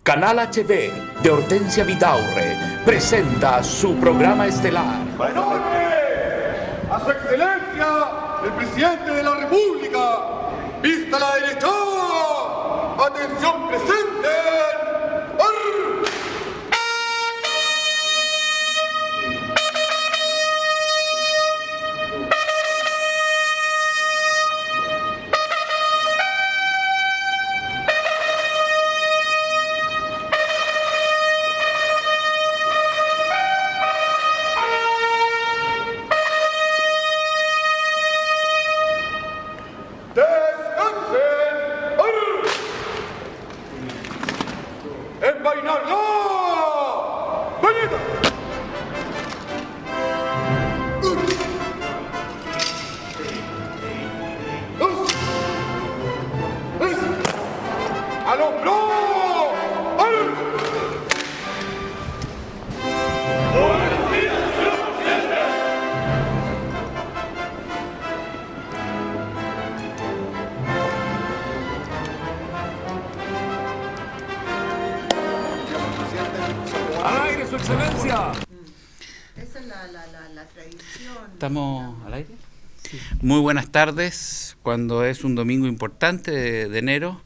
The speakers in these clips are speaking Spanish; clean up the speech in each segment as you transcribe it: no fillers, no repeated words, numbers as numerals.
Canal HB de Hortensia Vidaurre presenta su programa estelar. ¡Honore a su excelencia, el presidente de la República! ¡Vista la derecha! ¡Atención presente! ¡Arr! ¿Estamos al aire? Sí. Muy buenas tardes. Cuando es un domingo importante de enero,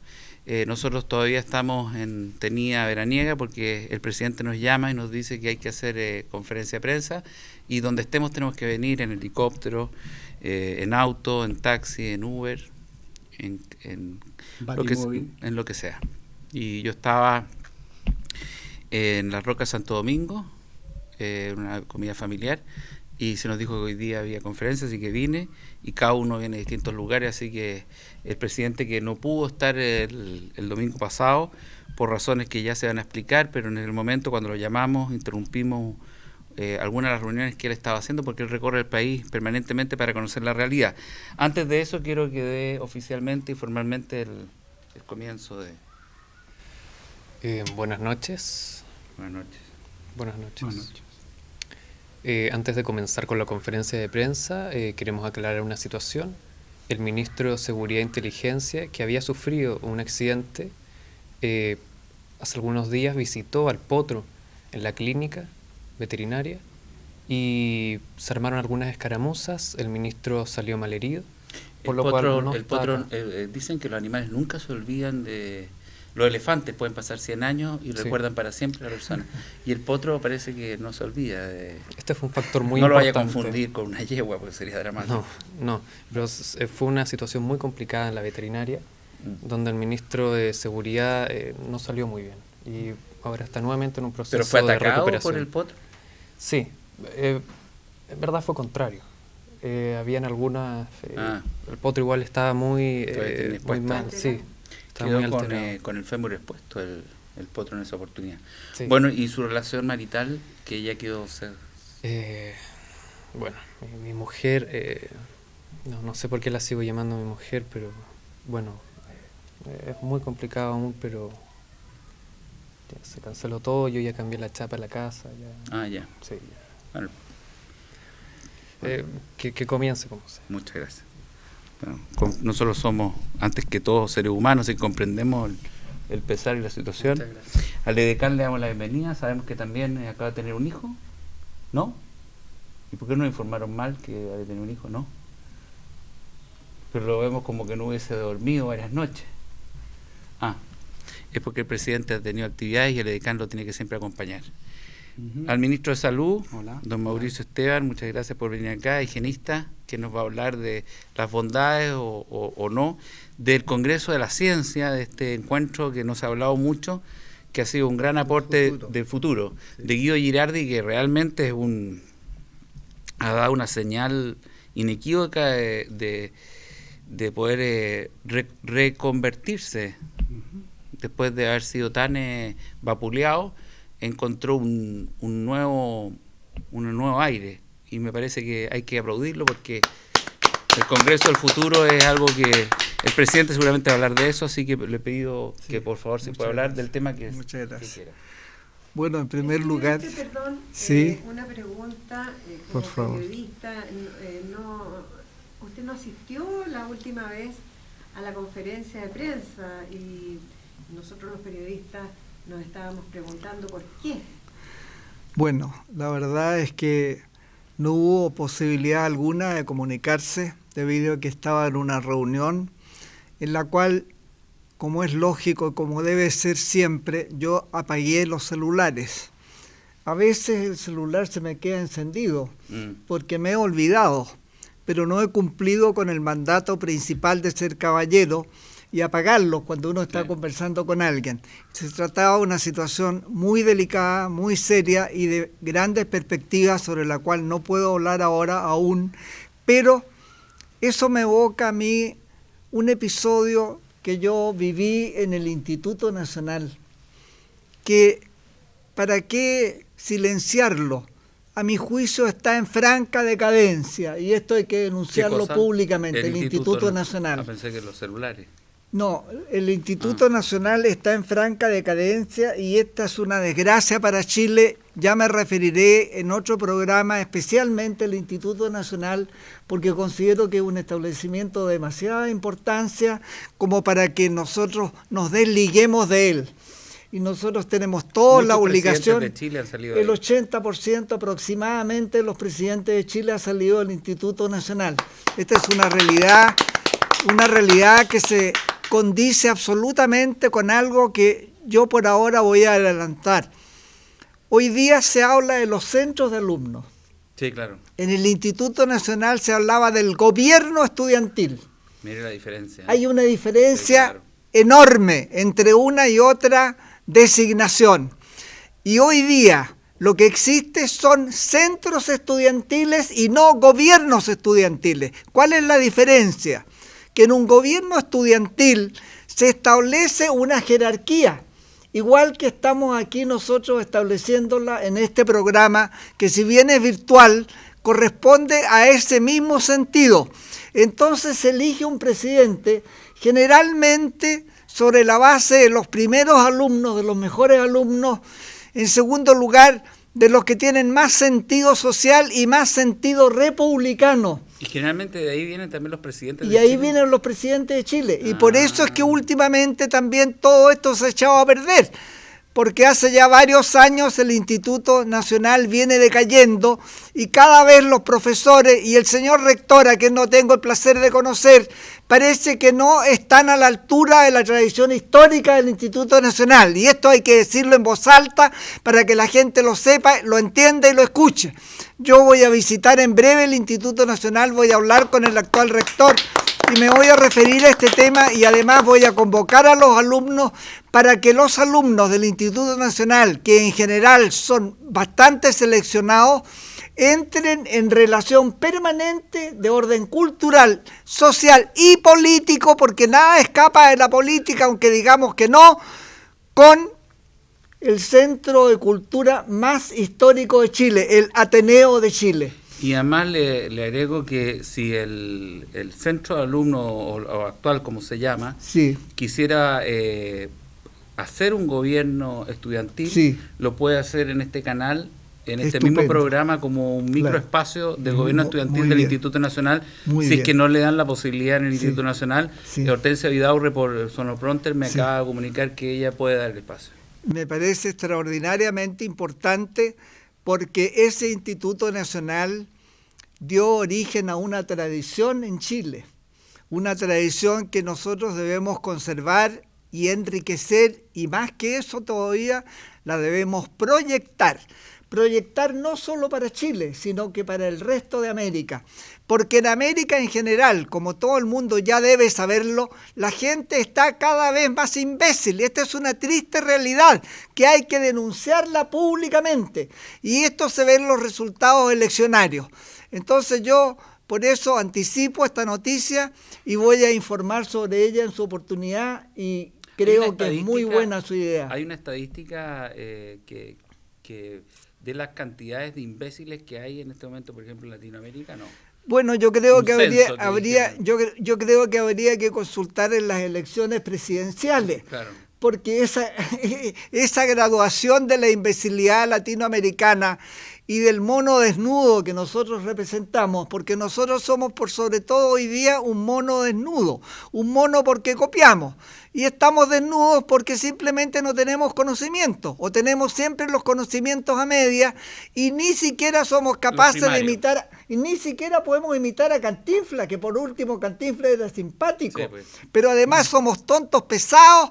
nosotros todavía estamos en tenida veraniega porque el presidente nos llama y nos dice que hay que hacer conferencia de prensa y donde estemos tenemos que venir en helicóptero, en auto, en taxi, en Uber, en lo que sea. Y yo estaba en Las Rocas Santo Domingo, una comida familiar, y se nos dijo que hoy día había conferencias, así que vine, y cada uno viene de distintos lugares, así que el presidente que no pudo estar el domingo pasado, por razones que ya se van a explicar, pero en el momento cuando lo llamamos, interrumpimos algunas de las reuniones que él estaba haciendo, porque él recorre el país permanentemente para conocer la realidad. Antes de eso, quiero que dé oficialmente y formalmente el comienzo de... Buenas noches. Buenas noches. Buenas noches. Buenas noches. Antes de comenzar con la conferencia de prensa, queremos aclarar una situación. El ministro de Seguridad e Inteligencia, que había sufrido un accidente, hace algunos días visitó al Potro en la clínica veterinaria y se armaron algunas escaramuzas. El ministro salió malherido. Dicen que los animales nunca se olvidan de... Los elefantes pueden pasar 100 años y recuerdan para siempre a la persona. Y el potro parece que no se olvida. Este fue un factor muy importante. No lo vaya a confundir con una yegua, porque sería dramático. No, pero fue una situación muy complicada en la veterinaria, donde el ministro de Seguridad no salió muy bien. Y ahora está nuevamente en un proceso de recuperación. ¿Pero fue atacado por el potro? Sí, en verdad fue contrario. Habían algunas... El potro igual estaba muy mal, sí. Quedó con el fémur expuesto el potro en esa oportunidad. Sí. Bueno, ¿y su relación marital, que ya quedó ser? Bueno, mi mujer, no sé por qué la sigo llamando mi mujer, pero bueno, es muy complicado aún, pero ya se canceló todo, yo ya cambié la chapa de la casa. Ya. Sí, ya. Bueno. Que comience como sea. Muchas gracias. Bueno, nosotros somos, antes que todos, seres humanos y comprendemos el pesar y la situación. Al edecán le damos la bienvenida. Sabemos que también acaba de tener un hijo, ¿no? ¿Y por qué nos informaron mal que había tenido un hijo? No. Pero lo vemos como que no hubiese dormido varias noches. Es porque el presidente ha tenido actividades y el edecán lo tiene que siempre acompañar. Al ministro de Salud, hola, don Mauricio Esteban, muchas gracias por venir acá, higienista, que nos va a hablar de las bondades o no del Congreso de la Ciencia, de este encuentro que nos ha hablado mucho, que ha sido un gran aporte del futuro, sí, de Guido Girardi, que realmente ha dado una señal inequívoca de poder reconvertirse después de haber sido tan vapuleado. Encontró un nuevo aire y me parece que hay que aplaudirlo porque el Congreso del Futuro es algo que el presidente seguramente va a hablar de eso, así que le he pedido que por favor se pueda hablar del tema que muchas gracias. Que quiera. Bueno, en primer lugar, perdón, sí, una pregunta por como favor. Periodista, usted no asistió la última vez a la conferencia de prensa y nosotros los periodistas nos estábamos preguntando por qué. Bueno, la verdad es que no hubo posibilidad alguna de comunicarse debido a que estaba en una reunión en la cual, como es lógico y como debe ser siempre, yo apagué los celulares. A veces el celular se me queda encendido porque me he olvidado, pero no he cumplido con el mandato principal de ser caballero y apagarlo cuando uno está conversando con alguien. Se trataba de una situación muy delicada, muy seria y de grandes perspectivas sobre la cual no puedo hablar ahora aún, pero eso me evoca a mí un episodio que yo viví en el Instituto Nacional, que ¿para qué silenciarlo? A mi juicio está en franca decadencia y esto hay que denunciarlo públicamente, el Instituto Nacional. Pensé que los celulares. No, el Instituto Nacional está en franca decadencia y esta es una desgracia para Chile. Ya me referiré en otro programa especialmente al Instituto Nacional porque considero que es un establecimiento de demasiada importancia como para que nosotros nos desliguemos de él. Y nosotros tenemos toda la obligación, de Chile han salido el 80% aproximadamente de los presidentes de Chile ha salido del Instituto Nacional. Esta es una realidad que se condice absolutamente con algo que yo por ahora voy a adelantar. Hoy día se habla de los centros de alumnos. Sí, claro. En el Instituto Nacional se hablaba del gobierno estudiantil. Mire la diferencia. Hay una diferencia sí, claro, enorme entre una y otra designación. Y hoy día lo que existe son centros estudiantiles y no gobiernos estudiantiles. ¿Cuál es la diferencia? Que en un gobierno estudiantil se establece una jerarquía, igual que estamos aquí nosotros estableciéndola en este programa, que si bien es virtual, corresponde a ese mismo sentido. Entonces se elige un presidente generalmente sobre la base de los primeros alumnos, de los mejores alumnos, en segundo lugar, de los que tienen más sentido social y más sentido republicano. Y generalmente de ahí vienen también los presidentes de Chile. Y ahí vienen los presidentes de Chile. Y por eso es que últimamente también todo esto se ha echado a perder. Porque hace ya varios años el Instituto Nacional viene decayendo y cada vez los profesores y el señor rector, a quien no tengo el placer de conocer, parece que no están a la altura de la tradición histórica del Instituto Nacional. Y esto hay que decirlo en voz alta para que la gente lo sepa, lo entienda y lo escuche. Yo voy a visitar en breve el Instituto Nacional, voy a hablar con el actual rector y me voy a referir a este tema y además voy a convocar a los alumnos para que los alumnos del Instituto Nacional, que en general son bastante seleccionados, entren en relación permanente de orden cultural, social y político, porque nada escapa de la política, aunque digamos que no, con el centro de cultura más histórico de Chile, el Ateneo de Chile. Y además le agrego que si el centro de alumnos, o actual como se llama, sí, quisiera hacer un gobierno estudiantil, sí, lo puede hacer en este canal, en este estupendo, mismo programa, como un microespacio del gobierno estudiantil del Instituto Nacional, muy si bien, es que no le dan la posibilidad en el Instituto Nacional. Sí. Hortensia Vidaurre por Sonopronter me acaba de comunicar que ella puede dar el espacio. Me parece extraordinariamente importante porque ese Instituto Nacional dio origen a una tradición en Chile, una tradición que nosotros debemos conservar y enriquecer, y más que eso todavía la debemos proyectar no solo para Chile, sino que para el resto de América, porque en América en general, como todo el mundo ya debe saberlo, la gente está cada vez más imbécil. Esta es una triste realidad que hay que denunciarla públicamente, y esto se ve en los resultados eleccionarios. Entonces yo por eso anticipo esta noticia y voy a informar sobre ella en su oportunidad, y creo que es muy buena su idea. Hay una estadística que de las cantidades de imbéciles que hay en este momento, por ejemplo, en Latinoamérica, ¿no? Bueno, yo creo que yo creo que habría que consultar en las elecciones presidenciales, claro, porque esa graduación de la imbecilidad latinoamericana y del mono desnudo que nosotros representamos, porque nosotros somos por sobre todo hoy día un mono desnudo, un mono porque copiamos, y estamos desnudos porque simplemente no tenemos conocimiento, o tenemos siempre los conocimientos a medias, y ni siquiera somos capaces de imitar, y ni siquiera podemos imitar a Cantinflas, que por último Cantinflas era simpático, sí, pues. Pero además somos tontos, pesados,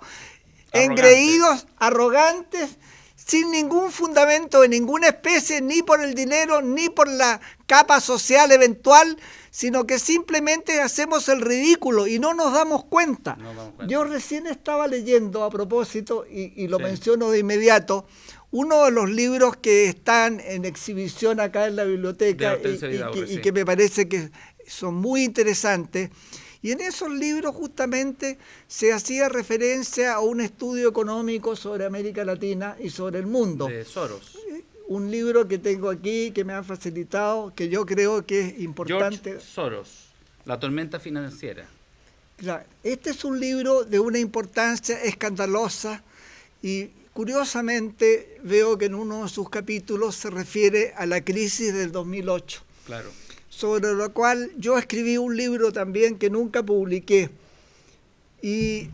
engreídos, arrogantes, sin ningún fundamento de ninguna especie, ni por el dinero, ni por la capa social eventual, sino que simplemente hacemos el ridículo y no nos damos cuenta. Yo recién estaba leyendo, a propósito, y lo menciono de inmediato, uno de los libros que están en exhibición acá en la biblioteca y que me parece que son muy interesantes. Y en esos libros justamente se hacía referencia a un estudio económico sobre América Latina y sobre el mundo. De Soros. Un libro que tengo aquí, que me han facilitado, que yo creo que es importante. George Soros, La tormenta financiera. Claro, este es un libro de una importancia escandalosa y curiosamente veo que en uno de sus capítulos se refiere a la crisis del 2008. Claro. Sobre lo cual yo escribí un libro también que nunca publiqué. Y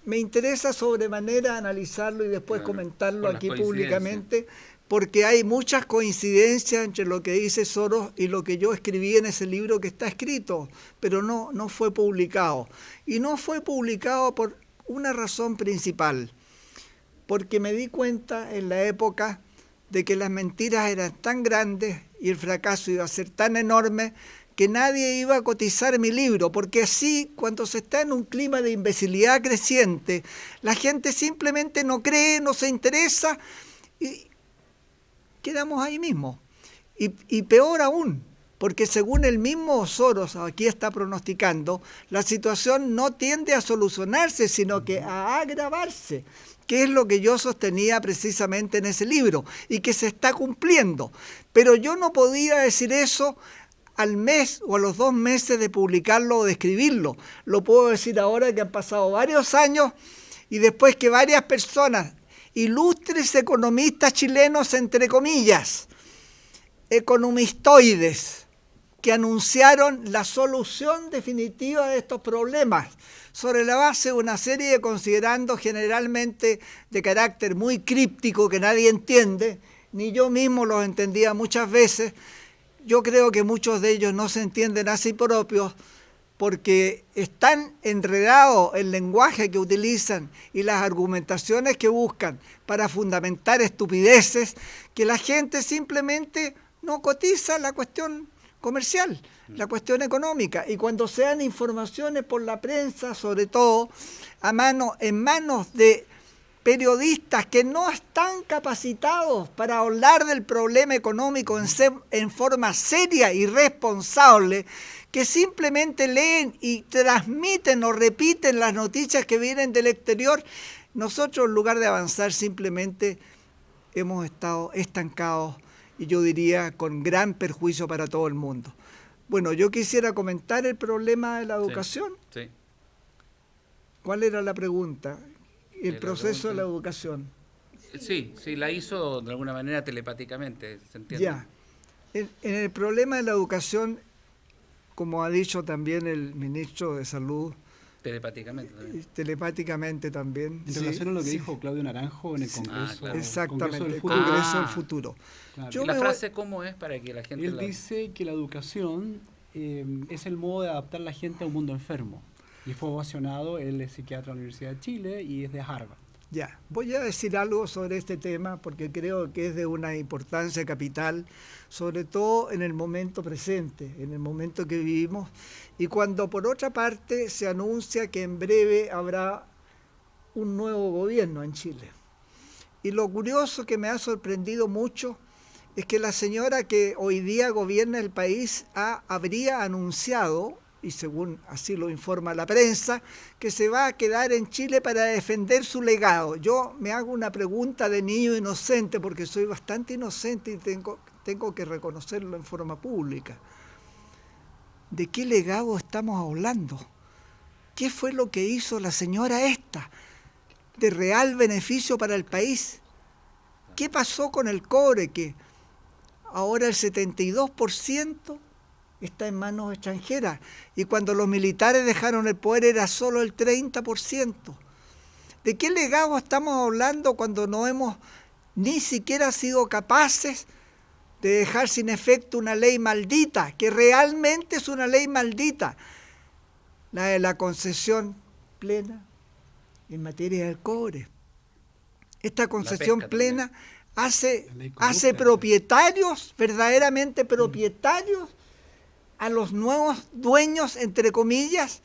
me interesa sobremanera analizarlo y después comentarlo aquí públicamente, porque hay muchas coincidencias entre lo que dice Soros y lo que yo escribí en ese libro que está escrito, pero no fue publicado. Y no fue publicado por una razón principal, porque me di cuenta en la época de que las mentiras eran tan grandes y el fracaso iba a ser tan enorme que nadie iba a cotizar mi libro, porque así, cuando se está en un clima de imbecilidad creciente, la gente simplemente no cree, no se interesa y quedamos ahí mismo. Y peor aún, porque según el mismo Soros aquí está pronosticando, la situación no tiende a solucionarse, sino que a agravarse, que es lo que yo sostenía precisamente en ese libro, y que se está cumpliendo. Pero yo no podía decir eso al mes o a los 2 meses de publicarlo o de escribirlo. Lo puedo decir ahora que han pasado varios años y después que varias personas, ilustres economistas chilenos, entre comillas, economistoides, que anunciaron la solución definitiva de estos problemas sobre la base de una serie de considerandos generalmente de carácter muy críptico que nadie entiende, ni yo mismo los entendía muchas veces. Yo creo que muchos de ellos no se entienden a sí propios porque están enredados el lenguaje que utilizan y las argumentaciones que buscan para fundamentar estupideces que la gente simplemente no cotiza la cuestión comercial, la cuestión económica, y cuando sean informaciones por la prensa, sobre todo en manos de periodistas que no están capacitados para hablar del problema económico en forma seria y responsable, que simplemente leen y transmiten o repiten las noticias que vienen del exterior, nosotros en lugar de avanzar simplemente hemos estado estancados y yo diría con gran perjuicio para todo el mundo. Bueno, yo quisiera comentar el problema de la educación. Sí, sí. ¿Cuál era la pregunta? El proceso de la educación. Sí, la hizo de alguna manera telepáticamente, ¿se entiende? Ya. En el problema de la educación, como ha dicho también el ministro de Salud, telepáticamente también. En relación a lo que dijo Claudio Naranjo en el Congreso, claro. Exactamente, Congreso del Futuro. Claro. ¿La frase cómo es para que la gente Él dice que la educación es el modo de adaptar a la gente a un mundo enfermo. Y fue ovacionado, él es psiquiatra de la Universidad de Chile y es de Harvard. Ya, voy a decir algo sobre este tema porque creo que es de una importancia capital, sobre todo en el momento presente, en el momento que vivimos, y cuando por otra parte se anuncia que en breve habrá un nuevo gobierno en Chile. Y lo curioso que me ha sorprendido mucho es que la señora que hoy día gobierna el país habría anunciado, y según así lo informa la prensa, que se va a quedar en Chile para defender su legado. Yo me hago una pregunta de niño inocente, porque soy bastante inocente y tengo que reconocerlo en forma pública. ¿De qué legado estamos hablando? ¿Qué fue lo que hizo la señora esta de real beneficio para el país? ¿Qué pasó con el cobre que ahora el 72% está en manos extranjeras. Y cuando los militares dejaron el poder era solo el 30%. ¿De qué legado estamos hablando cuando no hemos ni siquiera sido capaces de dejar sin efecto una ley maldita, que realmente es una ley maldita, la de la concesión plena en materia del cobre? Esta concesión plena hace propietarios, verdaderamente propietarios, a los nuevos dueños, entre comillas,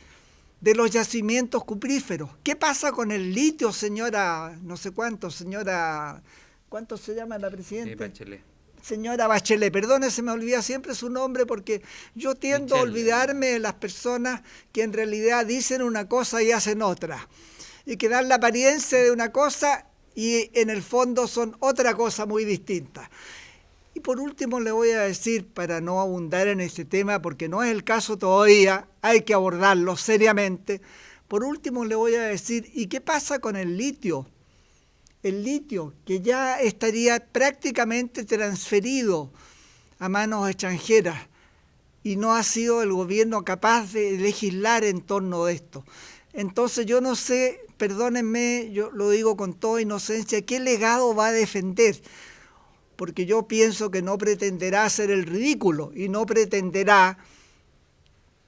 de los yacimientos cupríferos. ¿Qué pasa con el litio, señora, no sé cuánto, señora, ¿cuánto se llama la presidenta? Bachelet. Señora Bachelet, perdone, se me olvida siempre su nombre porque yo tiendo a olvidarme de las personas que en realidad dicen una cosa y hacen otra, y que dan la apariencia de una cosa y en el fondo son otra cosa muy distinta. Y por último le voy a decir, para no abundar en este tema, porque no es el caso todavía, hay que abordarlo seriamente, por último le voy a decir, ¿y qué pasa con el litio? El litio, que ya estaría prácticamente transferido a manos extranjeras, y no ha sido el gobierno capaz de legislar en torno de esto. Entonces yo no sé, perdónenme, yo lo digo con toda inocencia, ¿qué legado va a defender? Porque yo pienso que no pretenderá hacer el ridículo y no pretenderá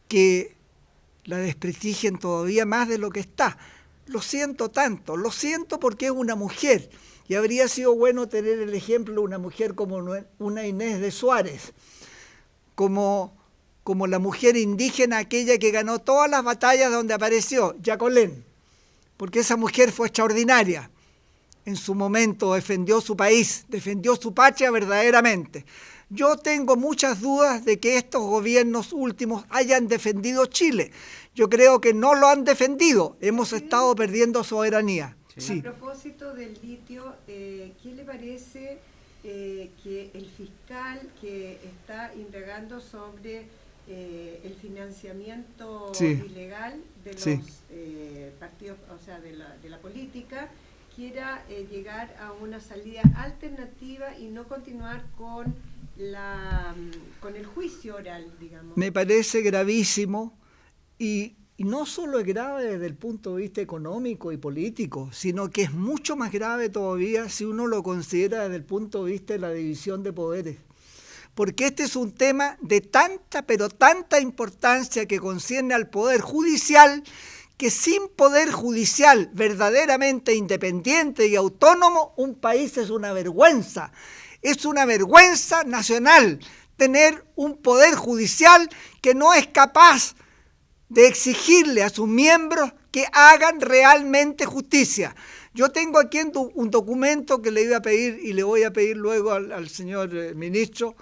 que la desprestigien todavía más de lo que está. Lo siento tanto, lo siento porque es una mujer y habría sido bueno tener el ejemplo de una mujer como una Inés de Suárez, como la mujer indígena aquella que ganó todas las batallas donde apareció, Jacqueline, porque esa mujer fue extraordinaria. En su momento defendió su país, defendió su patria verdaderamente. Yo tengo muchas dudas de que estos gobiernos últimos hayan defendido Chile. Yo creo que no lo han defendido. Hemos estado perdiendo soberanía. Sí. A propósito del litio, ¿qué le parece que el fiscal que está indagando sobre el financiamiento ilegal de los partidos, o sea, de la política, quiera llegar a una salida alternativa y no continuar con el juicio oral, digamos? Me parece gravísimo y no solo es grave desde el punto de vista económico y político, sino que es mucho más grave todavía si uno lo considera desde el punto de vista de la división de poderes. Porque este es un tema de tanta, pero tanta importancia que concierne al Poder Judicial, que sin poder judicial verdaderamente independiente y autónomo, un país es una vergüenza. Es una vergüenza nacional tener un poder judicial que no es capaz de exigirle a sus miembros que hagan realmente justicia. Yo tengo aquí un documento que le iba a pedir y le voy a pedir luego al señor ministro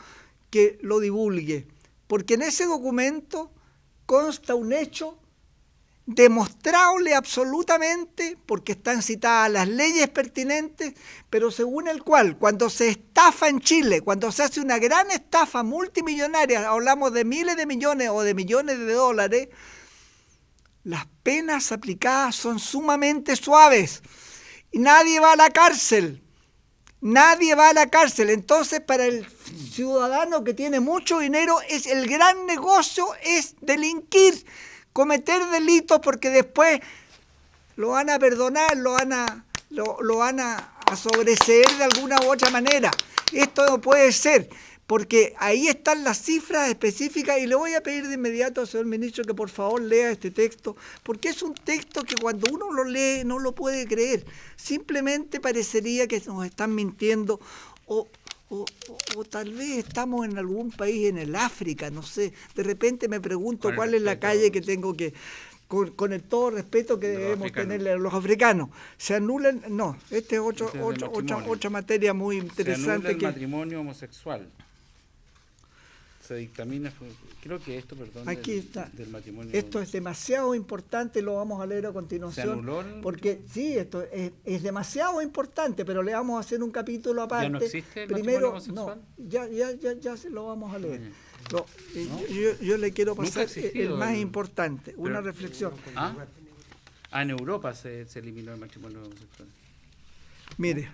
que lo divulgue, porque en ese documento consta un hecho demostrable absolutamente, porque están citadas las leyes pertinentes, pero según el cual, cuando se estafa en Chile, cuando se hace una gran estafa multimillonaria, hablamos de miles de millones o de millones de dólares, las penas aplicadas son sumamente suaves y nadie va a la cárcel. Nadie va a la cárcel. Entonces, para el ciudadano que tiene mucho dinero, el gran negocio es delinquir, cometer delitos, porque después lo van a perdonar, lo van a sobreseer de alguna u otra manera. Esto no puede ser, porque ahí están las cifras específicas y le voy a pedir de inmediato al señor ministro que por favor lea este texto, porque es un texto que cuando uno lo lee no lo puede creer. Simplemente parecería que nos están mintiendo o tal vez estamos en algún país en el África, no sé. De repente me pregunto cuál es la calle que tengo que, con el todo respeto que debemos tenerle a los africanos. Se anulan, no, este es otra materia muy interesante. Se anula el matrimonio homosexual. Se dictamina, creo que esto, perdón, aquí está. Del matrimonio. Esto es demasiado importante, lo vamos a leer a continuación. ¿Se anuló? Porque sí, esto es demasiado importante, pero le vamos a hacer un capítulo aparte. ¿Ya no existe el primero, matrimonio homosexual? No, ya se lo vamos a leer. ¿No? Yo le quiero pasar el más importante, una reflexión. En Europa se eliminó el matrimonio homosexual. Mire,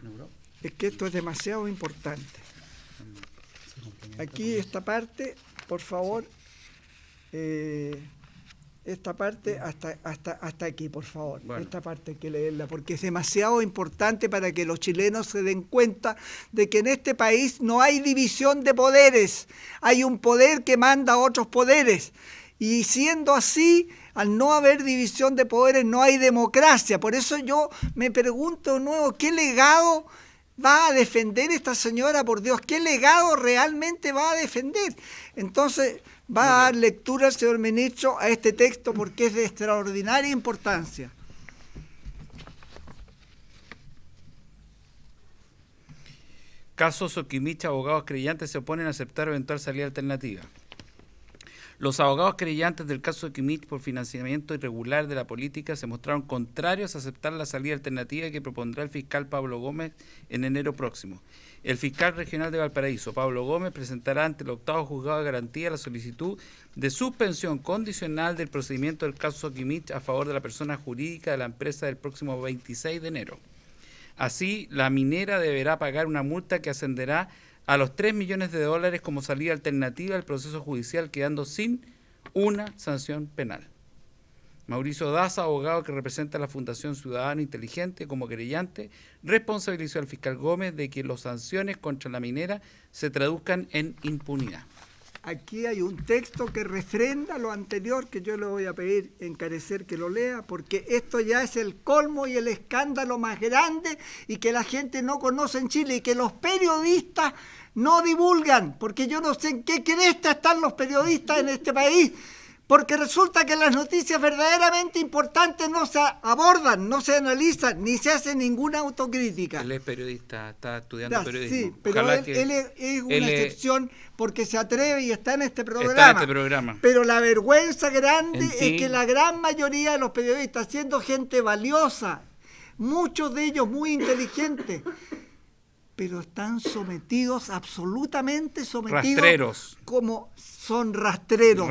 es que esto es demasiado importante. Aquí esta parte, por favor, esta parte hasta aquí, por favor. Bueno. Esta parte hay que leerla porque es demasiado importante para que los chilenos se den cuenta de que en este país no hay división de poderes. Hay un poder que manda a otros poderes. Y siendo así, al no haber división de poderes, no hay democracia. Por eso yo me pregunto de nuevo, ¿qué legado va a defender esta señora, por Dios? ¿Qué legado realmente va a defender? Entonces, va a dar lectura el señor ministro a este texto porque es de extraordinaria importancia. Caso Soquimich, abogados creyentes se oponen a aceptar eventual salida alternativa. Los abogados creyentes del caso Soquimich por financiamiento irregular de la política se mostraron contrarios a aceptar la salida alternativa que propondrá el fiscal Pablo Gómez en enero próximo. El fiscal regional de Valparaíso, Pablo Gómez, presentará ante el 8º Juzgado de Garantía la solicitud de suspensión condicional del procedimiento del caso Soquimich a favor de la persona jurídica de la empresa del próximo 26 de enero. Así, la minera deberá pagar una multa que ascenderá a los $3 millones como salida alternativa al proceso judicial, quedando sin una sanción penal. Mauricio Daza, abogado que representa a la Fundación Ciudadano Inteligente como querellante, responsabilizó al fiscal Gómez de que las sanciones contra la minera se traduzcan en impunidad. Aquí hay un texto que refrenda lo anterior, que yo le voy a pedir encarecer que lo lea, porque esto ya es el colmo y el escándalo más grande y que la gente no conoce en Chile y que los periodistas no divulgan, porque yo no sé en qué cresta están los periodistas en este país, porque resulta que las noticias verdaderamente importantes no se abordan, no se analizan, ni se hace ninguna autocrítica. Él es periodista, está estudiando periodismo. Sí, pero él es una excepción porque se atreve y está en este programa. Pero la vergüenza grande es que la gran mayoría de los periodistas, siendo gente valiosa, muchos de ellos muy inteligentes, pero están sometidos, absolutamente sometidos. Rastreros. Como son rastreros.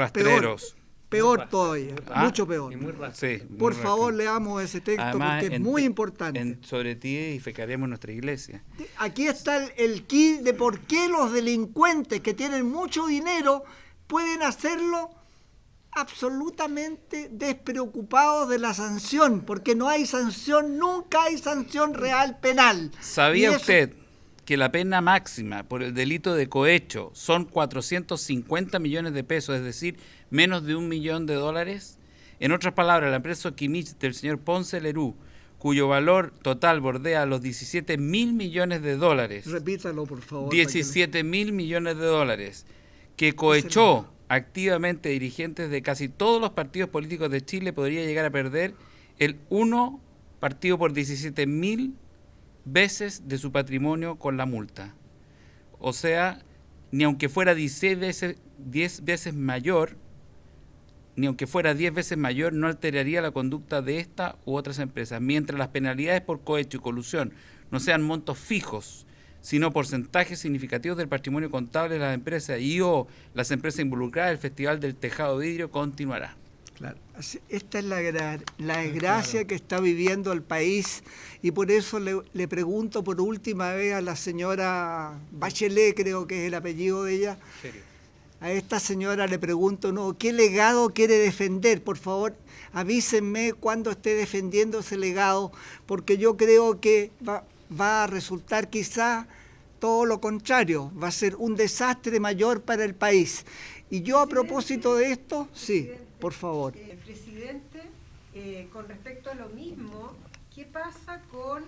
Peor todavía, mucho peor. Sí, por favor, leamos ese texto. Además, porque es muy importante. Sobre ti edificaremos nuestra iglesia. Aquí está el kit de por qué los delincuentes que tienen mucho dinero pueden hacerlo absolutamente despreocupados de la sanción, porque no hay sanción, nunca hay sanción real penal. ¿Sabía usted que la pena máxima por el delito de cohecho son 450 millones de pesos, es decir, menos de $1 millón? En otras palabras, la empresa Soquimich del señor Ponce Lerú, cuyo valor total bordea los $17.000 millones. Repítalo, por favor. $17.000 millones, que cohechó activamente dirigentes de casi todos los partidos políticos de Chile, podría llegar a perder el 1 partido por 17.000 veces de su patrimonio con la multa. O sea, ni aunque fuera 10 veces mayor, no alteraría la conducta de esta u otras empresas, mientras las penalidades por cohecho y colusión no sean montos fijos, sino porcentajes significativos del patrimonio contable de las empresas o las empresas involucradas. El Festival del Tejado de Vidrio continuará. Claro, esta es la desgracia que está viviendo el país, y por eso le pregunto por última vez a la señora Bachelet, creo que es el apellido de ella. ¿Serio? A esta señora le pregunto, ¿qué legado quiere defender? Por favor, avísenme cuando esté defendiendo ese legado, porque yo creo que va a resultar quizá todo lo contrario, va a ser un desastre mayor para el país. Y yo a propósito de esto, sí, por favor. Presidente, con respecto a lo mismo, ¿qué pasa con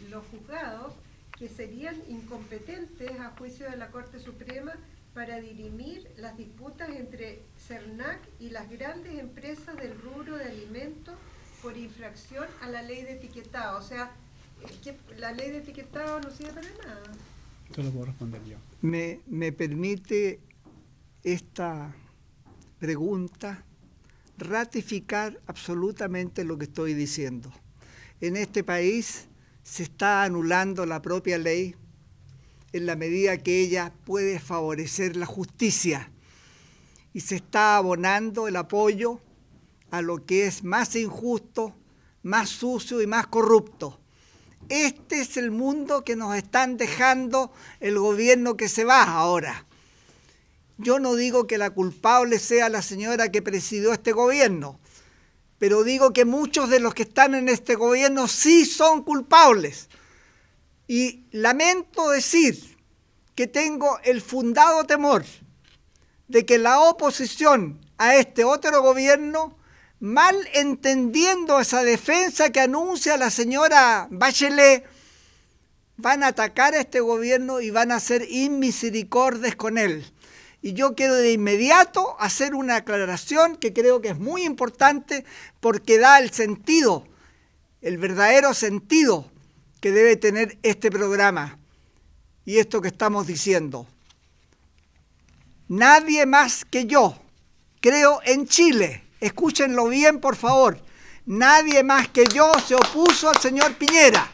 los juzgados que serían incompetentes a juicio de la Corte Suprema para dirimir las disputas entre CERNAC y las grandes empresas del rubro de alimentos por infracción a la ley de etiquetado? O sea, que la ley de etiquetado no sirve para nada. Esto lo puedo responder yo. Me permite esta pregunta ratificar absolutamente lo que estoy diciendo. En este país se está anulando la propia ley en la medida que ella puede favorecer la justicia, y se está abonando el apoyo a lo que es más injusto, más sucio y más corrupto. Este es el mundo que nos están dejando el gobierno que se va ahora. Yo no digo que la culpable sea la señora que presidió este gobierno, pero digo que muchos de los que están en este gobierno sí son culpables. Y lamento decir que tengo el fundado temor de que la oposición a este otro gobierno, mal entendiendo esa defensa que anuncia la señora Bachelet, van a atacar a este gobierno y van a ser inmisericordias con él. Y yo quiero de inmediato hacer una aclaración que creo que es muy importante porque da el sentido, el verdadero sentido que debe tener este programa y esto que estamos diciendo. Nadie más que yo creo en Chile. Escúchenlo bien, por favor. Nadie más que yo se opuso al señor Piñera,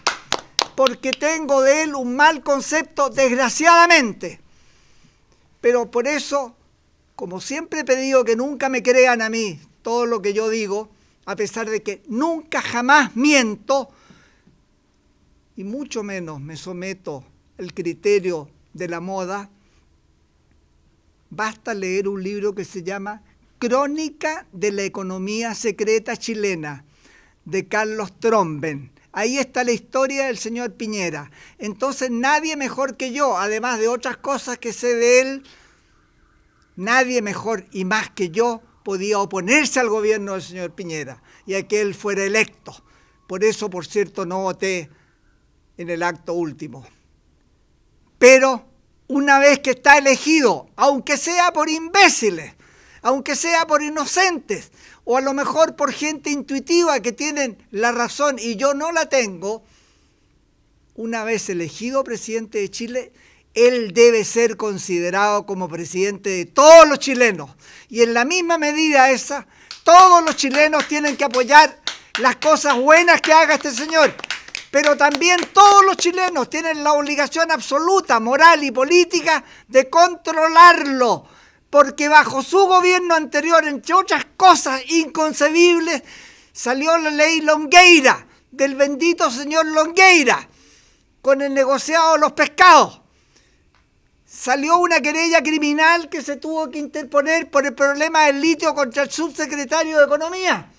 porque tengo de él un mal concepto, desgraciadamente. Pero por eso, como siempre he pedido que nunca me crean a mí todo lo que yo digo, a pesar de que nunca jamás miento, y mucho menos me someto al criterio de la moda, basta leer un libro que se llama Crónica de la Economía Secreta Chilena, de Carlos Tromben. Ahí está la historia del señor Piñera. Entonces nadie mejor que yo, además de otras cosas que sé de él, nadie mejor y más que yo podía oponerse al gobierno del señor Piñera y a que él fuera electo. Por eso, por cierto, no voté en el acto último. Pero una vez que está elegido, aunque sea por imbéciles, aunque sea por inocentes, o a lo mejor por gente intuitiva que tienen la razón y yo no la tengo, una vez elegido presidente de Chile, él debe ser considerado como presidente de todos los chilenos. Y en la misma medida esa, todos los chilenos tienen que apoyar las cosas buenas que haga este señor. Pero también todos los chilenos tienen la obligación absoluta, moral y política de controlarlo. Porque bajo su gobierno anterior, entre otras cosas inconcebibles, salió la ley Longueira, del bendito señor Longueira, con el negociado de los pescados. Salió una querella criminal que se tuvo que interponer por el problema del litio contra el subsecretario de Economía.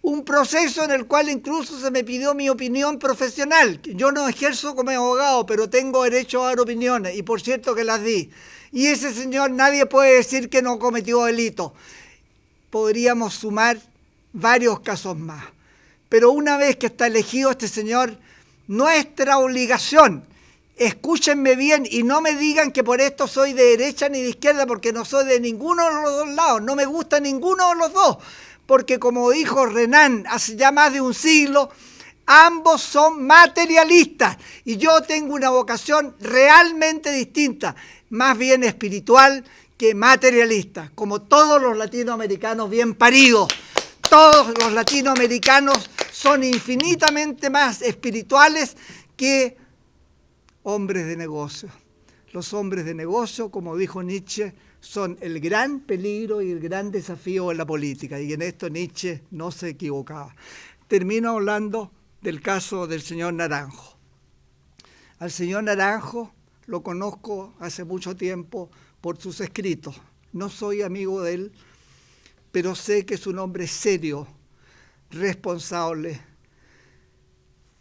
Un proceso en el cual incluso se me pidió mi opinión profesional. Yo no ejerzo como abogado, pero tengo derecho a dar opiniones, y por cierto que las di. Y ese señor nadie puede decir que no cometió delito. Podríamos sumar varios casos más. Pero una vez que está elegido este señor, nuestra obligación, escúchenme bien y no me digan que por esto soy de derecha ni de izquierda, porque no soy de ninguno de los dos lados, no me gusta ninguno de los dos, porque como dijo Renan hace ya más de un siglo, ambos son materialistas y yo tengo una vocación realmente distinta, más bien espiritual que materialista, como todos los latinoamericanos bien paridos. Todos los latinoamericanos son infinitamente más espirituales que hombres de negocio. Los hombres de negocio, como dijo Nietzsche, son el gran peligro y el gran desafío en la política, y en esto Nietzsche no se equivocaba. Termino hablando del caso del señor Naranjo. Al señor Naranjo lo conozco hace mucho tiempo por sus escritos. No soy amigo de él, pero sé que es un hombre serio, responsable,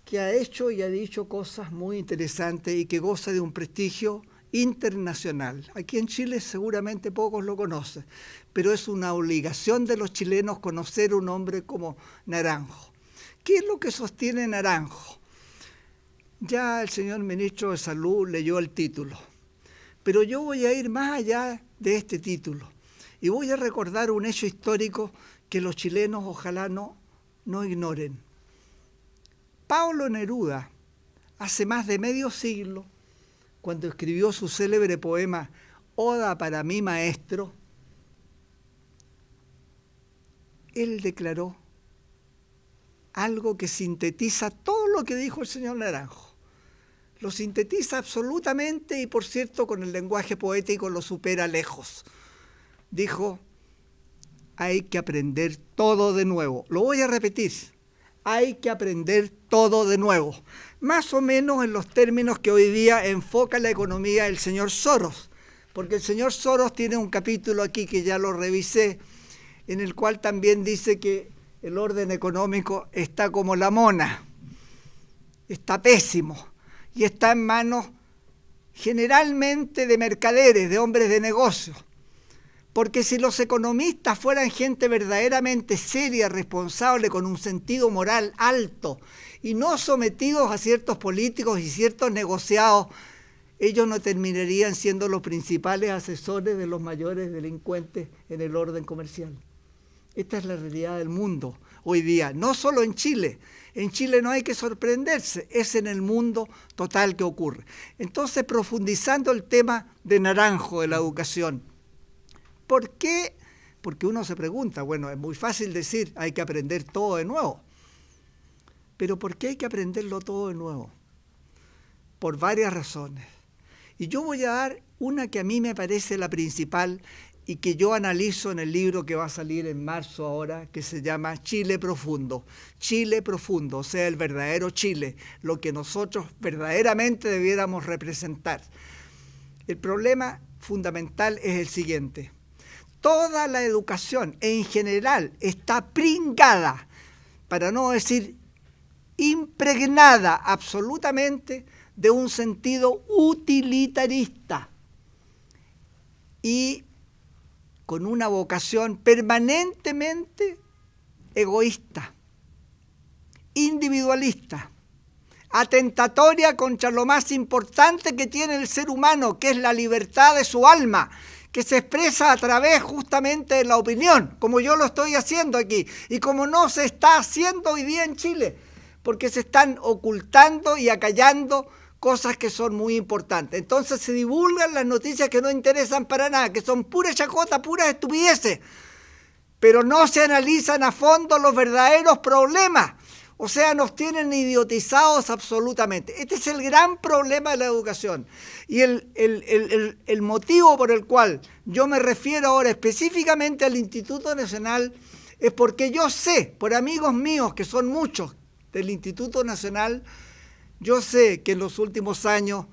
que ha hecho y ha dicho cosas muy interesantes y que goza de un prestigio internacional. Aquí en Chile seguramente pocos lo conocen, pero es una obligación de los chilenos conocer un hombre como Naranjo. ¿Qué es lo que sostiene Naranjo? Ya el señor ministro de Salud leyó el título, pero yo voy a ir más allá de este título y voy a recordar un hecho histórico que los chilenos ojalá no ignoren. Pablo Neruda, hace más de medio siglo, cuando escribió su célebre poema Oda para mi maestro, él declaró algo que sintetiza todo lo que dijo el señor Naranjo. Lo sintetiza absolutamente y, por cierto, con el lenguaje poético lo supera lejos. Dijo, hay que aprender todo de nuevo. Lo voy a repetir. Hay que aprender todo de nuevo. Más o menos en los términos que hoy día enfoca la economía el señor Soros. porque el señor Soros tiene un capítulo aquí que ya lo revisé, en el cual también dice que el orden económico está como la mona, está pésimo y está en manos generalmente de mercaderes, de hombres de negocios. Porque si los economistas fueran gente verdaderamente seria, responsable, con un sentido moral alto y no sometidos a ciertos políticos y ciertos negociados, ellos no terminarían siendo los principales asesores de los mayores delincuentes en el orden comercial. Esta es la realidad del mundo hoy día, no solo en Chile. En Chile no hay que sorprenderse, es en el mundo total que ocurre. Entonces, profundizando el tema de Naranjo, de la educación, ¿por qué? Porque uno se pregunta, bueno, es muy fácil decir, hay que aprender todo de nuevo. Pero ¿por qué hay que aprenderlo todo de nuevo? Por varias razones. Y yo voy a dar una que a mí me parece la principal y que yo analizo en el libro que va a salir en marzo ahora, que se llama Chile Profundo. Chile Profundo, o sea, el verdadero Chile, lo que nosotros verdaderamente debiéramos representar. El problema fundamental es el siguiente. Toda la educación en general está pringada, para no decir impregnada absolutamente de un sentido utilitarista y con una vocación permanentemente egoísta, individualista, atentatoria contra lo más importante que tiene el ser humano, que es la libertad de su alma, que se expresa a través justamente de la opinión, como yo lo estoy haciendo aquí, y como no se está haciendo hoy día en Chile, porque se están ocultando y acallando cosas que son muy importantes. Entonces se divulgan las noticias que no interesan para nada, que son pura chacota, puras estupideces, pero no se analizan a fondo los verdaderos problemas. O sea, nos tienen idiotizados absolutamente. Este es el gran problema de la educación. Y el motivo por el cual yo me refiero ahora específicamente al Instituto Nacional es porque yo sé, por amigos míos, que son muchos del Instituto Nacional, yo sé que en los últimos años,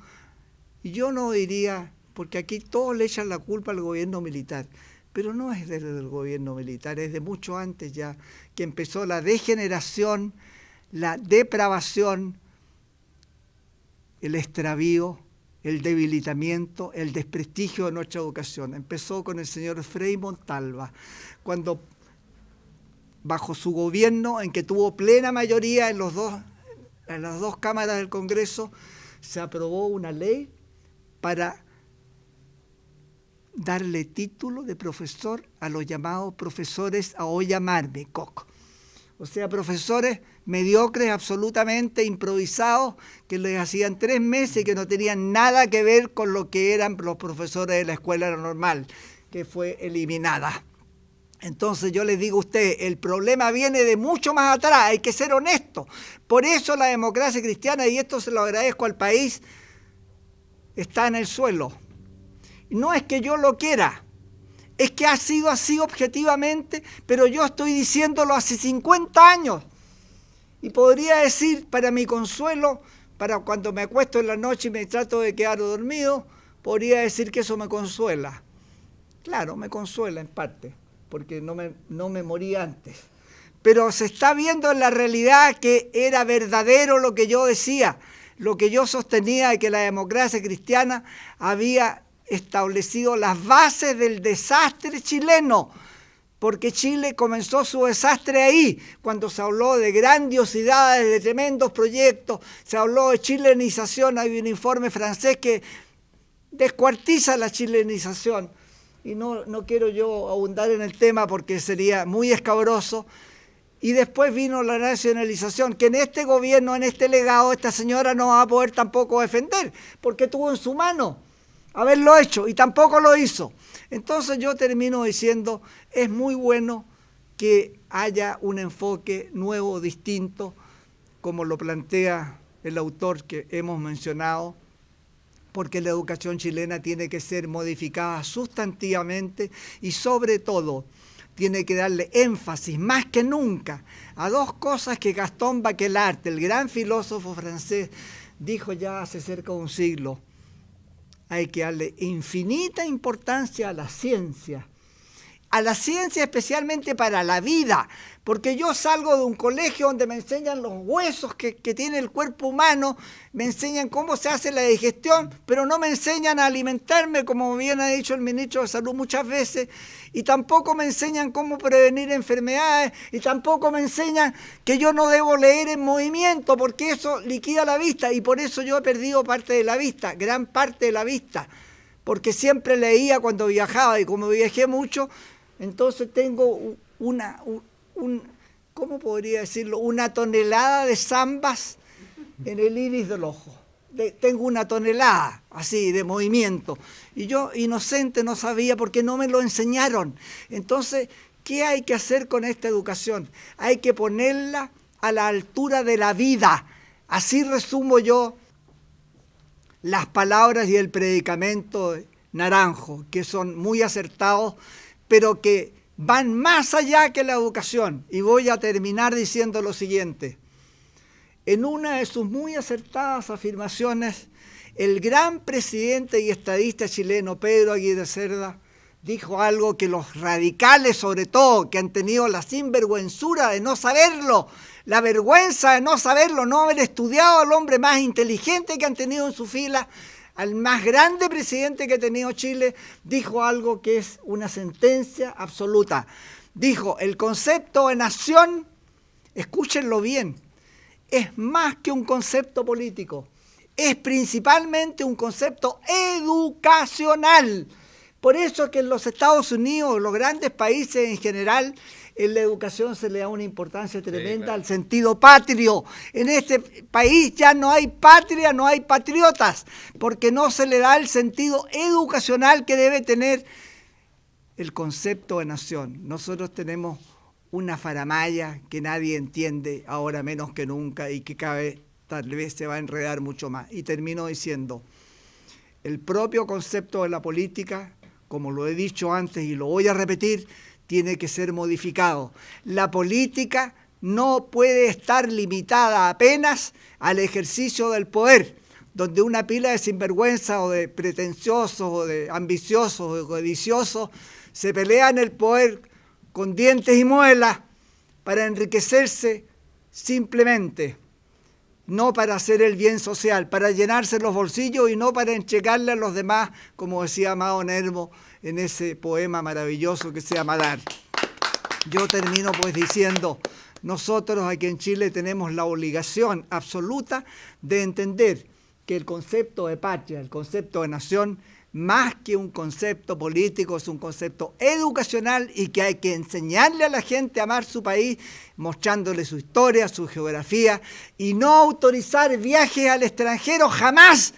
y yo no diría, porque aquí todos le echan la culpa al gobierno militar, pero no es desde el gobierno militar, es de mucho antes ya, que empezó la degeneración, la depravación, el extravío, el debilitamiento, el desprestigio de nuestra educación. Empezó con el señor Frei Montalva, cuando bajo su gobierno, en que tuvo plena mayoría en las dos cámaras del Congreso, se aprobó una ley para darle título de profesor a los llamados profesores a hoy llamarme coco. O sea, profesores mediocres, absolutamente improvisados, que les hacían 3 meses y que no tenían nada que ver con lo que eran los profesores de la escuela normal, que fue eliminada. Entonces yo les digo a ustedes, el problema viene de mucho más atrás, hay que ser honestos. Por eso la democracia cristiana, y esto se lo agradezco al país, está en el suelo. No es que yo lo quiera, es que ha sido así objetivamente, pero yo estoy diciéndolo hace 50 años. Y podría decir, para mi consuelo, para cuando me acuesto en la noche y me trato de quedar dormido, podría decir que eso me consuela. Claro, me consuela en parte, porque no me morí antes. Pero se está viendo en la realidad que era verdadero lo que yo decía, lo que yo sostenía de que la democracia cristiana había establecido las bases del desastre chileno, porque Chile comenzó su desastre ahí, cuando se habló de grandiosidades, de tremendos proyectos, se habló de chilenización. Hay un informe francés que descuartiza la chilenización, y no quiero yo abundar en el tema porque sería muy escabroso. Y después vino la nacionalización, que en este gobierno, en este legado, esta señora no va a poder tampoco defender, porque tuvo en su mano haberlo hecho y tampoco lo hizo. Entonces yo termino diciendo, es muy bueno que haya un enfoque nuevo, distinto, como lo plantea el autor que hemos mencionado, porque la educación chilena tiene que ser modificada sustantivamente y sobre todo tiene que darle énfasis más que nunca a 2 cosas que Gaston Bachelard, el gran filósofo francés, dijo ya hace cerca de un siglo. hay que darle infinita importancia a la ciencia. A la ciencia especialmente para la vida, porque yo salgo de un colegio donde me enseñan los huesos que tiene el cuerpo humano, me enseñan cómo se hace la digestión, pero no me enseñan a alimentarme, como bien ha dicho el ministro de Salud muchas veces, y tampoco me enseñan cómo prevenir enfermedades, y tampoco me enseñan que yo no debo leer en movimiento, porque eso liquida la vista, y por eso yo he perdido parte de la vista, gran parte de la vista, porque siempre leía cuando viajaba, y como viajé mucho, entonces tengo ¿cómo podría decirlo? Una tonelada de zambas en el iris del ojo. Tengo una tonelada, así, de movimiento. Y yo, inocente, no sabía porque no me lo enseñaron. Entonces, ¿qué hay que hacer con esta educación? Hay que ponerla a la altura de la vida. Así resumo yo las palabras y el predicamento de Naranjo, que son muy acertados, pero que van más allá que la educación. Y voy a terminar diciendo lo siguiente. En una de sus muy acertadas afirmaciones, el gran presidente y estadista chileno Pedro Aguirre Cerda dijo algo que los radicales, sobre todo, que han tenido la sinvergüenzura de no saberlo, la vergüenza de no saberlo, no haber estudiado al hombre más inteligente que han tenido en su fila, al más grande presidente que ha tenido Chile, dijo algo que es una sentencia absoluta. Dijo, el concepto de nación, escúchenlo bien, es más que un concepto político, es principalmente un concepto educacional. Por eso que en los Estados Unidos, los grandes países en general, en la educación se le da una importancia tremenda, sí, claro, al sentido patrio. En este país ya no hay patria, no hay patriotas, porque no se le da el sentido educacional que debe tener el concepto de nación. Nosotros tenemos una faramalla que nadie entiende, ahora menos que nunca, y que cada vez tal vez se va a enredar mucho más. Y termino diciendo, el propio concepto de la política, como lo he dicho antes y lo voy a repetir, tiene que ser modificado. La política no puede estar limitada apenas al ejercicio del poder, donde una pila de sinvergüenza o de pretenciosos o de ambiciosos o de codiciosos se pelean el poder con dientes y muelas para enriquecerse simplemente, no para hacer el bien social, para llenarse los bolsillos y no para entregarle a los demás, como decía Amado Nervo en ese poema maravilloso que se llama Dar. Yo termino pues diciendo, nosotros aquí en Chile tenemos la obligación absoluta de entender que el concepto de patria, el concepto de nación, más que un concepto político, es un concepto educacional y que hay que enseñarle a la gente a amar su país, mostrándole su historia, su geografía, y no autorizar viajes al extranjero jamás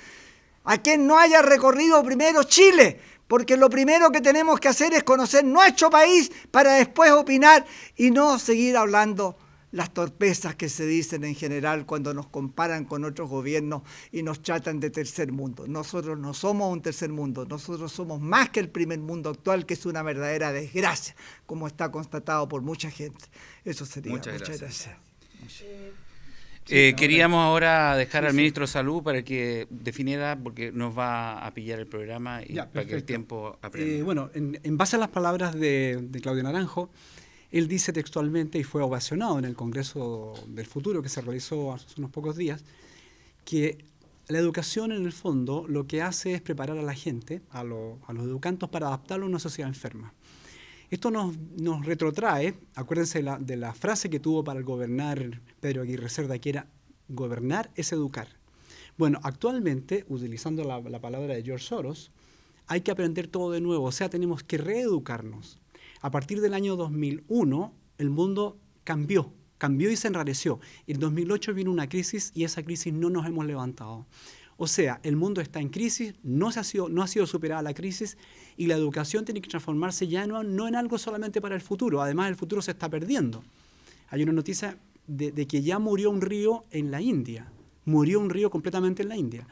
a quien no haya recorrido primero Chile, porque lo primero que tenemos que hacer es conocer nuestro país para después opinar y no seguir hablando las torpezas que se dicen en general cuando nos comparan con otros gobiernos y nos tratan de tercer mundo. Nosotros no somos un tercer mundo, nosotros somos más que el primer mundo actual, que es una verdadera desgracia, como está constatado por mucha gente. Eso sería. Muchas gracias. Queríamos ahora dejar al ministro de Salud para que definiera, porque nos va a pillar el programa y ya, para que el tiempo aprenda. Bueno, en base a las palabras de Claudio Naranjo, él dice textualmente, y fue ovacionado en el Congreso del Futuro que se realizó hace unos pocos días, que la educación en el fondo lo que hace es preparar a la gente, a los educandos, para adaptarlo a una sociedad enferma. Esto nos retrotrae, acuérdense de la frase que tuvo para gobernar Pedro Aguirre Cerda, que era, gobernar es educar. Bueno, actualmente, utilizando la palabra de George Soros, hay que aprender todo de nuevo, o sea, tenemos que reeducarnos. A partir del año 2001, el mundo cambió y se enrareció. En 2008 vino una crisis y esa crisis no nos hemos levantado. O sea, el mundo está en crisis, no ha sido superada la crisis y la educación tiene que transformarse ya no en algo solamente para el futuro. Además, el futuro se está perdiendo. Hay una noticia de que ya murió un río en la India. Murió un río completamente en la India.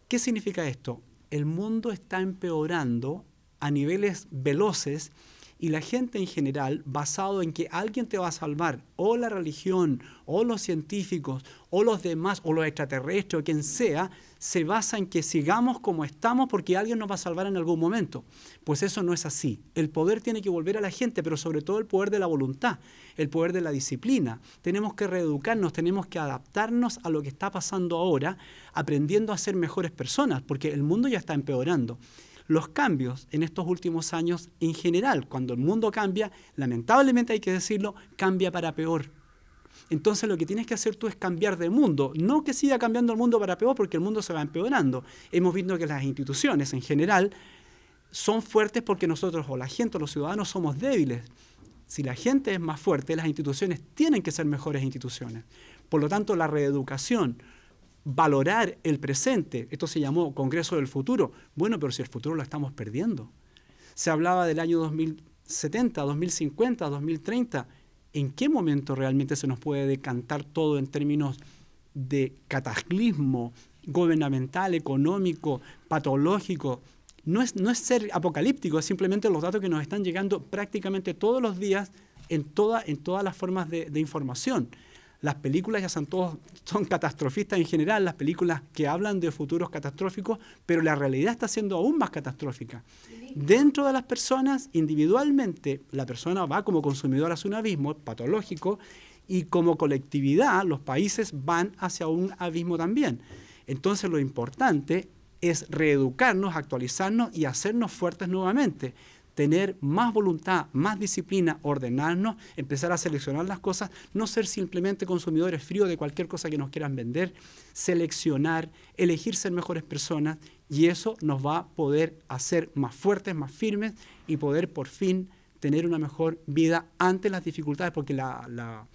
¿Qué significa esto? El mundo está empeorando a niveles veloces Y la gente en general, basado en que alguien te va a salvar, o la religión, o los científicos, o los demás, o los extraterrestres, o quien sea, se basa en que sigamos como estamos porque alguien nos va a salvar en algún momento. Pues eso no es así. El poder tiene que volver a la gente, pero sobre todo el poder de la voluntad, el poder de la disciplina. Tenemos que reeducarnos, tenemos que adaptarnos a lo que está pasando ahora, aprendiendo a ser mejores personas, porque el mundo ya está empeorando. Los cambios en estos últimos años, en general, cuando el mundo cambia, lamentablemente hay que decirlo, cambia para peor. Entonces lo que tienes que hacer tú es cambiar de mundo, no que siga cambiando el mundo para peor, porque el mundo se va empeorando. Hemos visto que las instituciones en general son fuertes porque nosotros, o la gente, o los ciudadanos, somos débiles. Si la gente es más fuerte, las instituciones tienen que ser mejores instituciones. Por lo tanto, la reeducación, valorar el presente, esto se llamó Congreso del Futuro. Bueno, pero si el futuro lo estamos perdiendo. Se hablaba del año 2070, 2050, 2030. ¿En qué momento realmente se nos puede decantar todo en términos de cataclismo gubernamental, económico, patológico? No es son apocalíptico, es simplemente los datos que nos están llegando prácticamente todos los días en todas las formas de información. Las películas ya son catastrofistas en general, las películas que hablan de futuros catastróficos, pero la realidad está siendo aún más catastrófica. Dentro de las personas, individualmente, la persona va como consumidor hacia un abismo patológico y como colectividad, los países van hacia un abismo también. Entonces lo importante es reeducarnos, actualizarnos y hacernos fuertes nuevamente. Tener más voluntad, más disciplina, ordenarnos, empezar a seleccionar las cosas, no ser simplemente consumidores fríos de cualquier cosa que nos quieran vender, seleccionar, elegir ser mejores personas, y eso nos va a poder hacer más fuertes, más firmes y poder por fin tener una mejor vida ante las dificultades, porque la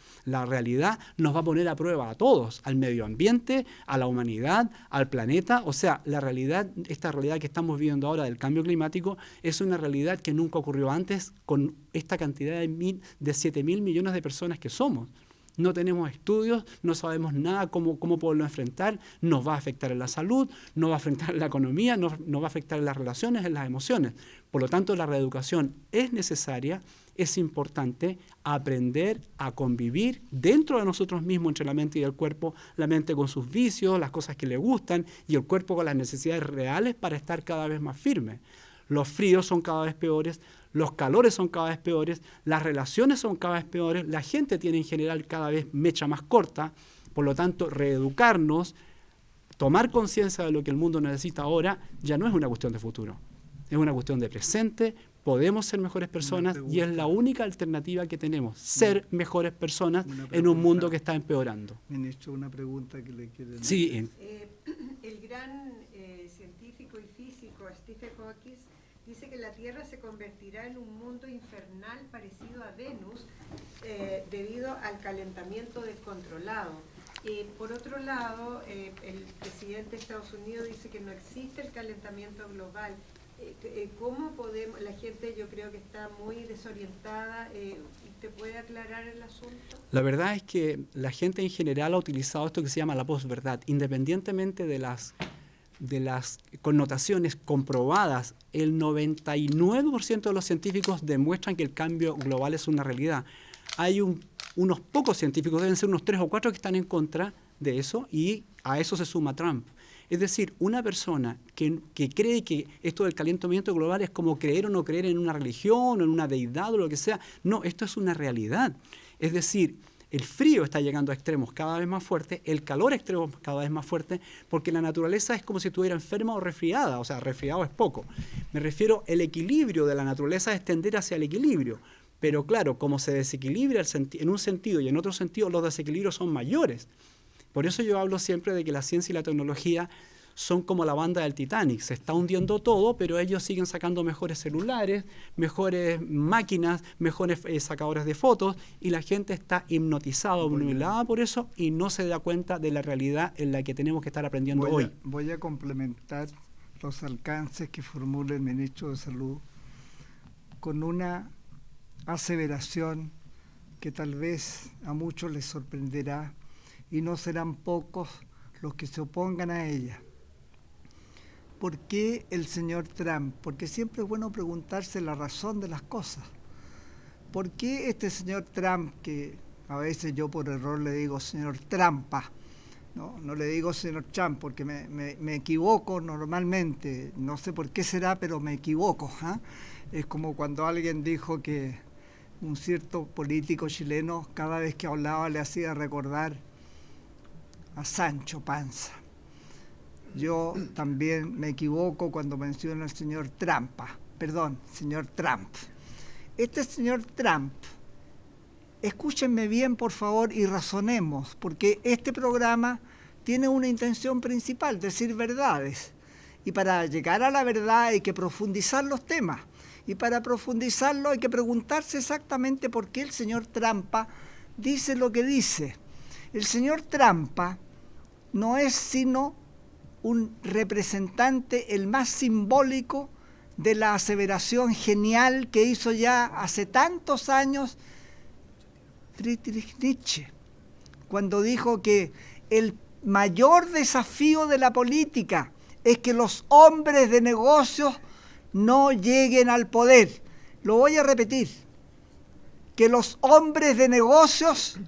realidad nos va a poner a prueba a todos, al medio ambiente, a la humanidad, al planeta. O sea, la realidad, esta realidad que estamos viviendo ahora del cambio climático es una realidad que nunca ocurrió antes con esta cantidad de 7.000 millones de personas que somos. No tenemos estudios, no sabemos nada cómo poderlo enfrentar, nos va a afectar en la salud, nos va a afectar en la economía, nos va a afectar en las relaciones, en las emociones. Por lo tanto, la reeducación es necesaria, es importante aprender a convivir dentro de nosotros mismos, entre la mente y el cuerpo, la mente con sus vicios, las cosas que le gustan, y el cuerpo con las necesidades reales para estar cada vez más firme. Los fríos son cada vez peores, los calores son cada vez peores, las relaciones son cada vez peores, la gente tiene en general cada vez mecha más corta. Por lo tanto, reeducarnos, tomar conciencia de lo que el mundo necesita ahora, ya no es una cuestión de futuro, es una cuestión de presente. Podemos ser mejores personas y es la única alternativa que tenemos, ser mejores personas en un mundo que está empeorando. Ministro, una pregunta que le quieren hacer. Sí. El gran científico y físico Stephen Hawking dice que la Tierra se convertirá en un mundo infernal parecido a Venus debido al calentamiento descontrolado. Por otro lado, el presidente de Estados Unidos dice que no existe el calentamiento global. ¿Cómo podemos? La gente, yo creo que está muy desorientada. ¿Te puede aclarar el asunto? La verdad es que la gente en general ha utilizado esto que se llama la posverdad, independientemente de las connotaciones comprobadas. El 99% de los científicos demuestran que el cambio global es una realidad. Hay unos pocos científicos, deben ser unos 3 o 4 que están en contra de eso, y a eso se suma Trump. Es decir, una persona que cree que esto del calentamiento global es como creer o no creer en una religión o en una deidad o lo que sea. No, esto es una realidad. Es decir, el frío está llegando a extremos cada vez más fuertes, el calor a extremos cada vez más fuerte, porque la naturaleza es como si estuviera enferma o resfriada. O sea, resfriado es poco. Me refiero, el equilibrio de la naturaleza es tender hacia el equilibrio. Pero claro, como se desequilibra en un sentido y en otro sentido, los desequilibrios son mayores. Por eso yo hablo siempre de que la ciencia y la tecnología son como la banda del Titanic. Se está hundiendo todo, pero ellos siguen sacando mejores celulares, mejores máquinas, mejores sacadores de fotos, y la gente está hipnotizada, obnubilada por eso, y no se da cuenta de la realidad en la que tenemos que estar aprendiendo hoy. Voy a complementar los alcances que formula el ministro de Salud con una aseveración que tal vez a muchos les sorprenderá, y no serán pocos los que se opongan a ella. ¿Por qué el señor Trump? Porque siempre es bueno preguntarse la razón de las cosas. ¿por qué este señor Trump, que a veces yo por error le digo señor Trampa, no le digo señor Trump porque me equivoco normalmente, no sé por qué será, pero me equivoco, ¿eh? Es como cuando alguien dijo que un cierto político chileno cada vez que hablaba le hacía recordar a Sancho Panza. Yo también me equivoco cuando menciono al señor señor Trump. Este señor Trump, escúchenme bien por favor y razonemos, porque este programa tiene una intención principal, decir verdades. Y para llegar a la verdad hay que profundizar los temas. Y para profundizarlo hay que preguntarse exactamente por qué el señor Trampa dice lo que dice. El señor Trampa no es sino un representante, el más simbólico de la aseveración genial que hizo ya hace tantos años Friedrich Nietzsche, cuando dijo que el mayor desafío de la política es que los hombres de negocios no lleguen al poder. Lo voy a repetir, que los hombres de negocios,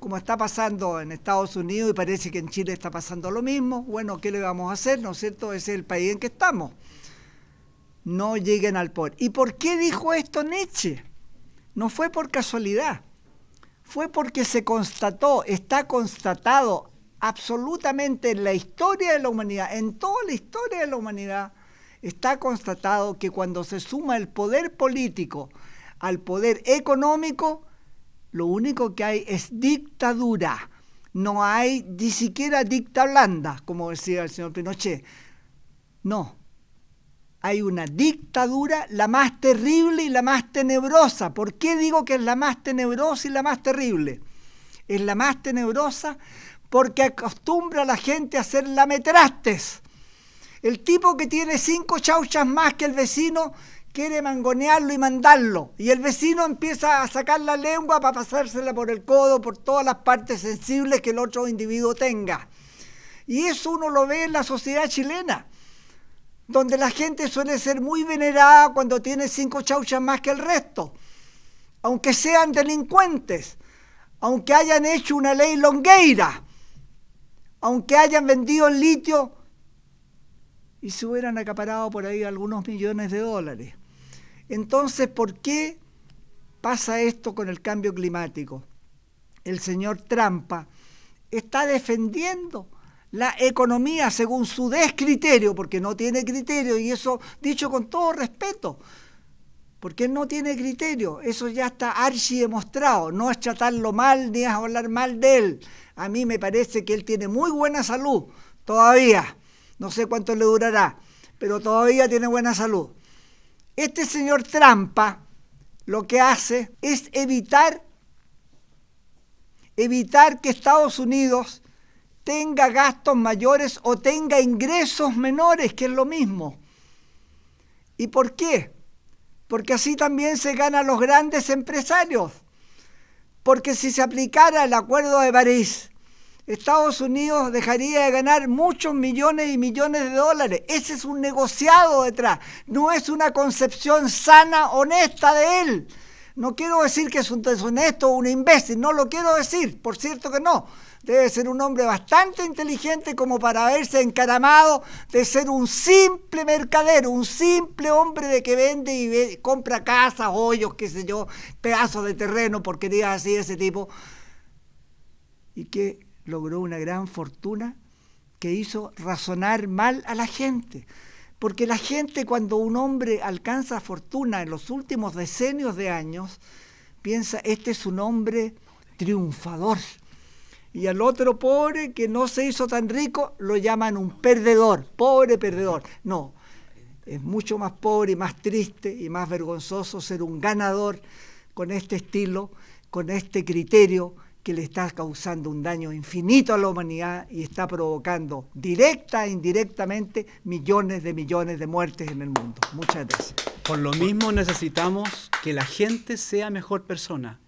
como está pasando en Estados Unidos y parece que en Chile está pasando lo mismo, bueno, ¿qué le vamos a hacer? ¿No es cierto? Ese es el país en que estamos. No lleguen al poder. ¿Y por qué dijo esto Nietzsche? No fue por casualidad, fue porque se constató, está constatado absolutamente en la historia de la humanidad, en toda la historia de la humanidad, está constatado que cuando se suma el poder político al poder económico, lo único que hay es dictadura. No hay ni siquiera dicta blanda, como decía el señor Pinochet. No, hay una dictadura, la más terrible y la más tenebrosa. ¿Por qué digo que es la más tenebrosa y la más terrible? Es la más tenebrosa porque acostumbra a la gente a hacer lametrastes. El tipo que tiene 5 chauchas más que el vecino quiere mangonearlo y mandarlo. Y el vecino empieza a sacar la lengua para pasársela por el codo, por todas las partes sensibles que el otro individuo tenga. Y eso uno lo ve en la sociedad chilena, donde la gente suele ser muy venerada cuando tiene 5 chauchas más que el resto, aunque sean delincuentes, aunque hayan hecho una ley longueira, aunque hayan vendido el litio y se hubieran acaparado por ahí algunos millones de dólares. Entonces, ¿por qué pasa esto con el cambio climático? El señor Trampa está defendiendo la economía según su descriterio, porque no tiene criterio, y eso dicho con todo respeto, porque él no tiene criterio, eso ya está archi demostrado, no es tratarlo mal ni es hablar mal de él. A mí me parece que él tiene muy buena salud, todavía, no sé cuánto le durará, pero todavía tiene buena salud. Este señor Trampa lo que hace es evitar que Estados Unidos tenga gastos mayores o tenga ingresos menores, que es lo mismo. ¿Y por qué? Porque así también se ganan los grandes empresarios. Porque si se aplicara el Acuerdo de París, Estados Unidos dejaría de ganar muchos millones y millones de dólares. Ese es un negociado detrás, no es una concepción sana, honesta de él. No quiero decir que es un deshonesto o un imbécil, no lo quiero decir, por cierto que no. Debe ser un hombre bastante inteligente como para haberse encaramado de ser un simple mercader, un simple hombre de que vende y compra casas, hoyos, qué sé yo, pedazos de terreno, porquerías así de ese tipo. Y que logró una gran fortuna que hizo razonar mal a la gente. Porque la gente, cuando un hombre alcanza fortuna en los últimos decenios de años, piensa, este es un hombre triunfador. Y al otro pobre que no se hizo tan rico lo llaman un perdedor, pobre perdedor. No, es mucho más pobre y más triste y más vergonzoso ser un ganador con este estilo, con este criterio que le está causando un daño infinito a la humanidad y está provocando directa e indirectamente millones de muertes en el mundo. Muchas gracias. Por lo mismo necesitamos que la gente sea mejor persona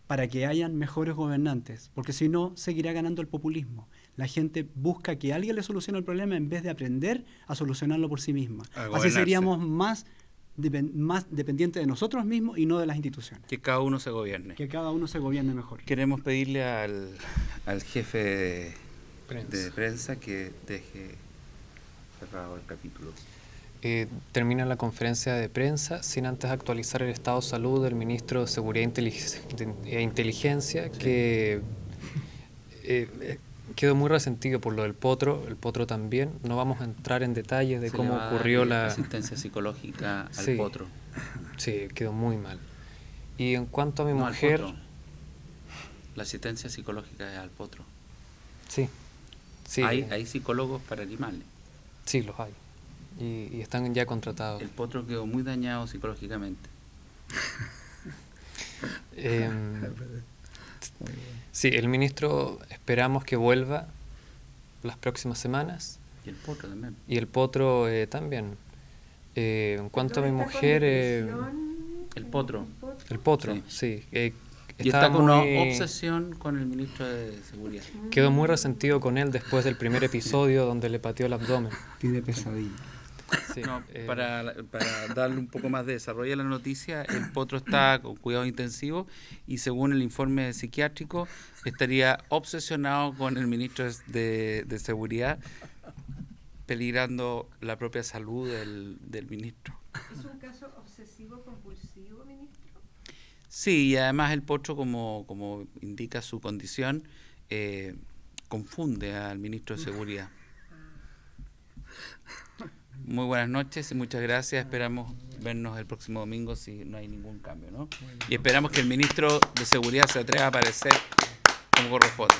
para que hayan mejores gobernantes, porque si no, seguirá ganando el populismo. La gente busca que alguien le solucione el problema en vez de aprender a solucionarlo por sí misma. Así seríamos más más dependiente de nosotros mismos y no de las instituciones. Que cada uno se gobierne. Que cada uno se gobierne mejor. Queremos pedirle al jefe de prensa que deje cerrado el capítulo. Termina la conferencia de prensa sin antes actualizar el estado de salud del ministro de Seguridad e Inteligencia, sí, que quedó muy resentido por lo del Potro. El Potro también. No vamos a entrar en detalles de cómo ocurrió la asistencia psicológica al sí, Potro. Sí, quedó muy mal. Y en cuanto a mi mujer... Al Potro. La asistencia psicológica es al Potro. Sí. Sí. Hay psicólogos para animales. Sí, los hay. Y están ya contratados. El Potro quedó muy dañado psicológicamente. Sí, el ministro esperamos que vuelva las próximas semanas. Y el Potro también. Y el Potro también. En cuanto a mi mujer... el Potro. El Potro, sí. Y está con una obsesión con el ministro de Seguridad. Quedó muy resentido con él después del primer episodio donde le pateó el abdomen. Tiene pesadilla. Sí, para darle un poco más de desarrollo a la noticia, el Potro está con cuidado intensivo y según el informe psiquiátrico estaría obsesionado con el ministro de Seguridad, peligrando la propia salud del ministro. ¿Es un caso obsesivo-compulsivo, ministro? Sí, y además el Potro, como indica su condición, confunde al ministro de Seguridad. Muy buenas noches y muchas gracias. Esperamos vernos el próximo domingo si no hay ningún cambio, ¿no? Y esperamos que el ministro de Seguridad se atreva a aparecer como corresponde.